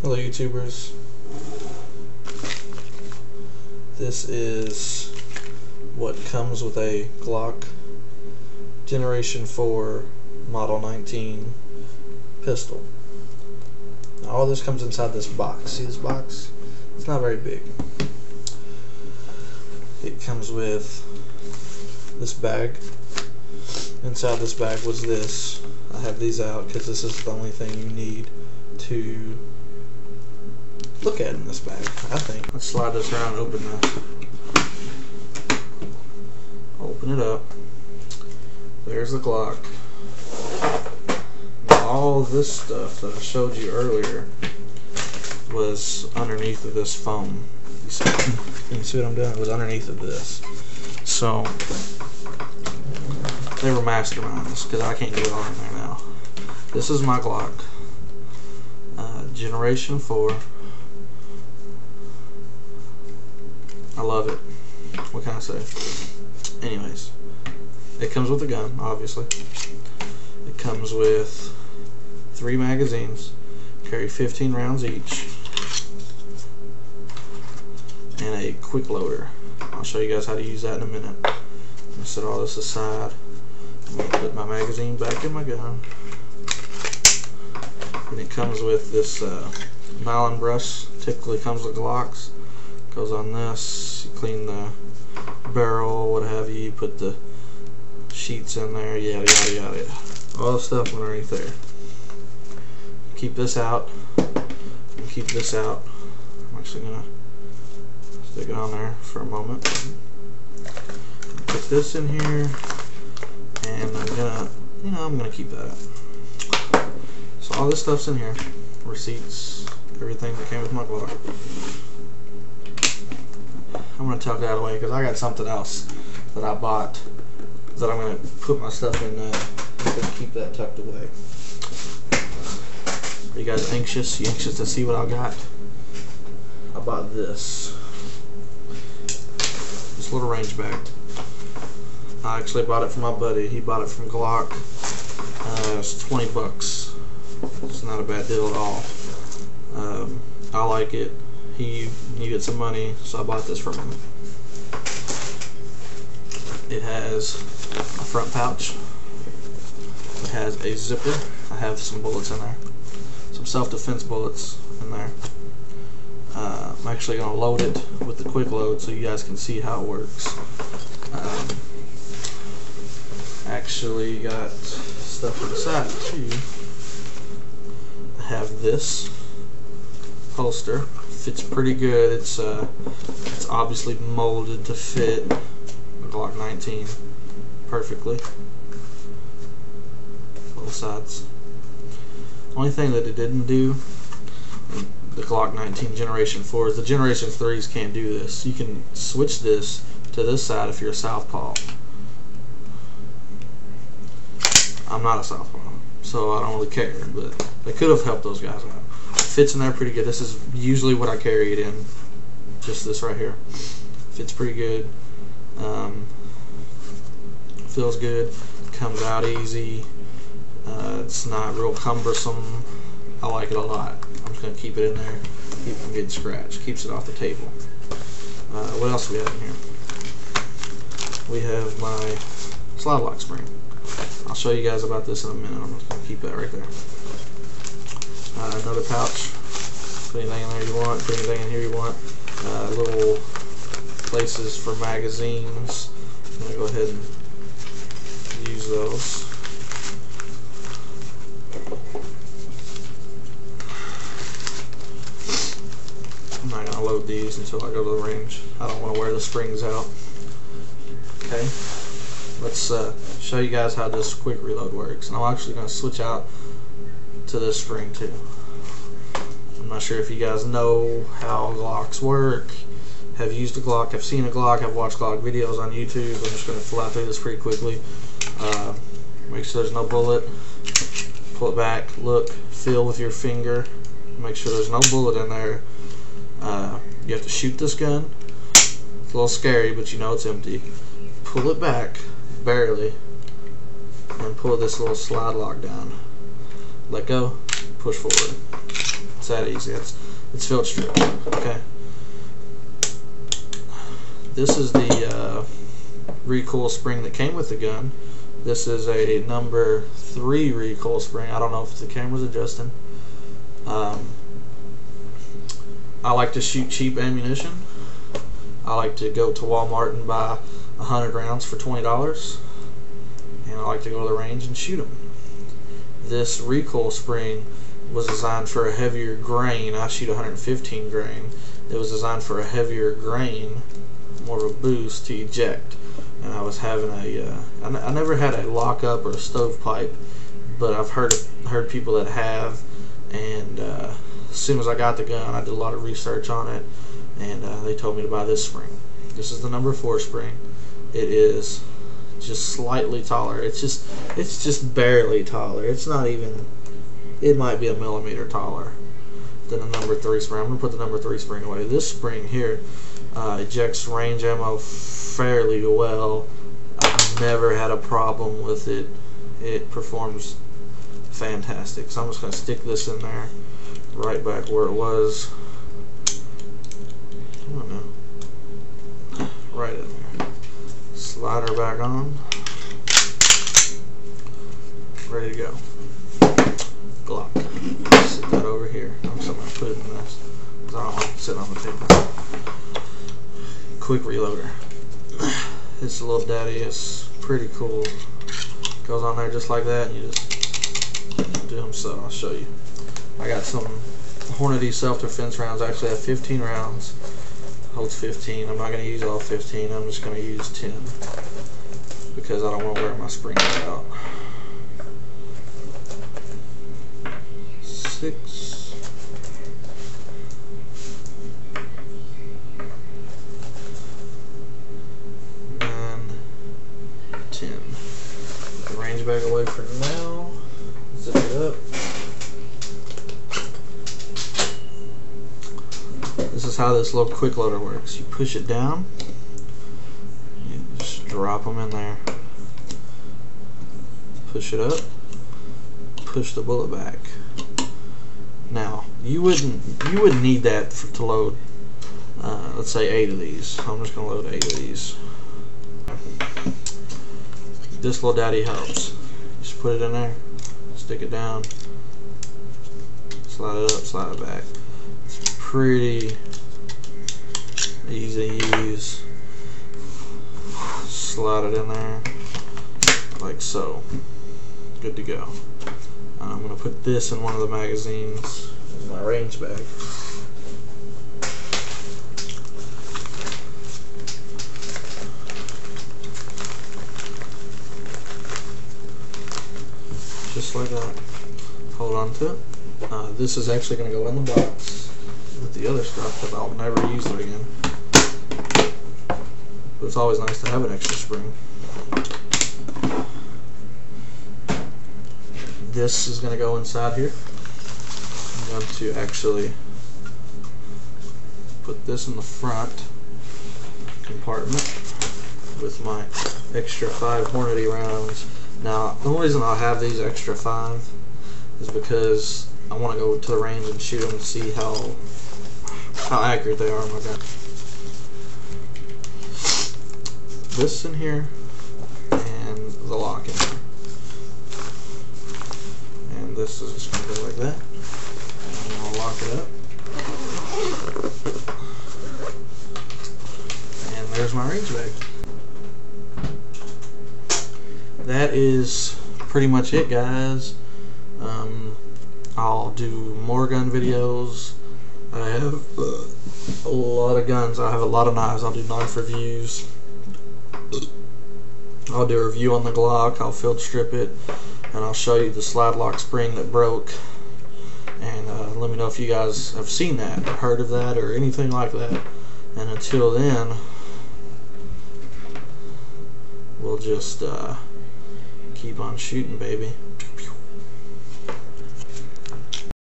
Hello YouTubers, this is what comes with a Glock Generation 4 Model 19 pistol. Now, all this comes inside this box. See this box? It's not very big. It comes with this bag. Inside this bag was this. I have these out because this is the only thing you need to look at in this bag, I think. Let's slide this around and open this. Open it up. There's the Glock. Now, all this stuff that I showed you earlier was underneath of this foam. Can you see what I'm doing? It was underneath of this. So they were masterminds because I can't get it on there now. This is my Glock. Generation 4. I love it. What can I say? Anyways, it comes with a gun, obviously. It comes with 3 magazines, carry 15 rounds each, and a quick loader. I'll show you guys how to use that in a minute. I'm going to set all this aside. I'm going to put my magazine back in my gun. And it comes with this nylon brush. Typically comes with Glocks. Goes on this. You clean the barrel, what have you. You put the sheets in there. Yada yada yada. All the stuff underneath there. Keep this out. And keep this out. I'm actually gonna stick it on there for a moment. Put this in here, and I'm gonna keep that out. So all this stuff's in here, receipts, everything that came with my Glock. I'm gonna tuck that away because I got something else that I bought that I'm gonna put my stuff in. I'm gonna keep that tucked away. Are you guys anxious? You anxious to see what I got? I bought this little range bag. I actually bought it from my buddy. He bought it from Glock. It's 20 bucks. It's not a bad deal at all. I like it. He needed some money, so I bought this from him. It has a front pouch. It has a zipper. I have some bullets in there. Some self-defense bullets in there. I'm actually going to load it with the quick load so you guys can see how it works. Actually got stuff inside too. I have this holster. Fits pretty good. It's obviously molded to fit the Glock 19 perfectly. Both sides. Only thing that it didn't do, the Glock 19 Generation 4, is the Generation 3s can't do this. You can switch this to this side if you're a southpaw. I'm not a southpaw, so I don't really care, but they could have helped those guys out. It fits in there pretty good. This is usually what I carry it in. Just this right here. Fits pretty good. Feels good. Comes out easy. It's not real cumbersome. I like it a lot. I'm just going to keep it in there. Keep it from getting scratched. Keeps it off the table. What else do we have in here? We have my slide lock spring. I'll show you guys about this in a minute. I'm going to keep that right there. Another pouch. Put anything in there you want. Put anything in here you want. Little places for magazines. I'm going to go ahead and use those. I'm not going to load these until I go to the range. I don't want to wear the springs out. Okay. Let's show you guys how this quick reload works. And I'm actually going to switch out to this spring too. I'm not sure if you guys know how Glocks work, have used a Glock, have seen a Glock, have watched Glock videos on YouTube. I'm just going to fly through this pretty quickly. Make sure there's no bullet. Pull it back, look, feel with your finger. Make sure there's no bullet in there. You have to shoot this gun. It's a little scary, but you know it's empty. Pull it back, barely, and pull this little slide lock down. Let go, push forward. It's that easy. It's field strip. Okay. This is the recoil spring that came with the gun. This is a number 3 recoil spring. I don't know if the camera's adjusting. I like to shoot cheap ammunition. I like to go to Walmart and buy 100 rounds for $20, and I like to go to the range and shoot them. This recoil spring was designed for a heavier grain. I shoot 115 grain. It was designed for a heavier grain, more of a boost to eject. And I was having I never had a lockup or a stovepipe, but I've heard people that have, and as soon as I got the gun, I did a lot of research on it, and they told me to buy this spring. This is the number 4 spring. It is just slightly taller. It's just barely taller. It's not even, it might be a millimeter taller than the number 3 spring. I'm going to put the number 3 spring away. This spring here ejects range ammo fairly well. I've never had a problem with it. It performs fantastic. So I'm just going to stick this in there right back where it was. I don't know. Right in there. Slide her back on. Ready to go. Glock. Sit that over here. I'm just going to put it in this because I don't want it to sit on the table. Quick reloader. This little daddy is pretty cool. Goes on there just like that, and you just do them. So I'll show you. I got some Hornady self-defense rounds. I actually have 15 rounds. Holds 15. I'm not going to use all 15. I'm just going to use 10 because I don't want to wear my springs out. 6. And 10. Put the range bag away for now. Zip it up. This is how this little quick loader works. You push it down, you just drop them in there, push it up, push the bullet back. Now you wouldn't need that to load let's say 8 of these. So I'm just going to load 8 of these. This little daddy helps. Just put it in there, stick it down, slide it up, slide it back. It's pretty easy to use. Slide it in there like so. Good to go. I'm going to put this in one of the magazines in my range bag. Just like that. Hold on to it. This is actually going to go in the box with the other stuff because I'll never use it again. But it's always nice to have an extra spring. This is going to go inside here. I'm going to actually put this in the front compartment with my extra 5 Hornady rounds. Now, the only reason I'll have these extra 5 is because I want to go to the range and shoot them and see how accurate they are on my gun. This in here and the lock in here. And this is just going to go like that. And I'll lock it up. And there's my range bag. That is pretty much it, guys. I'll do more gun videos. I have a lot of guns. I have a lot of knives. I'll do knife reviews. I'll do a review on the Glock. I'll field strip it, and I'll show you the slide lock spring that broke. And let me know if you guys have seen that, or heard of that, or anything like that. And until then, we'll just keep on shooting, baby.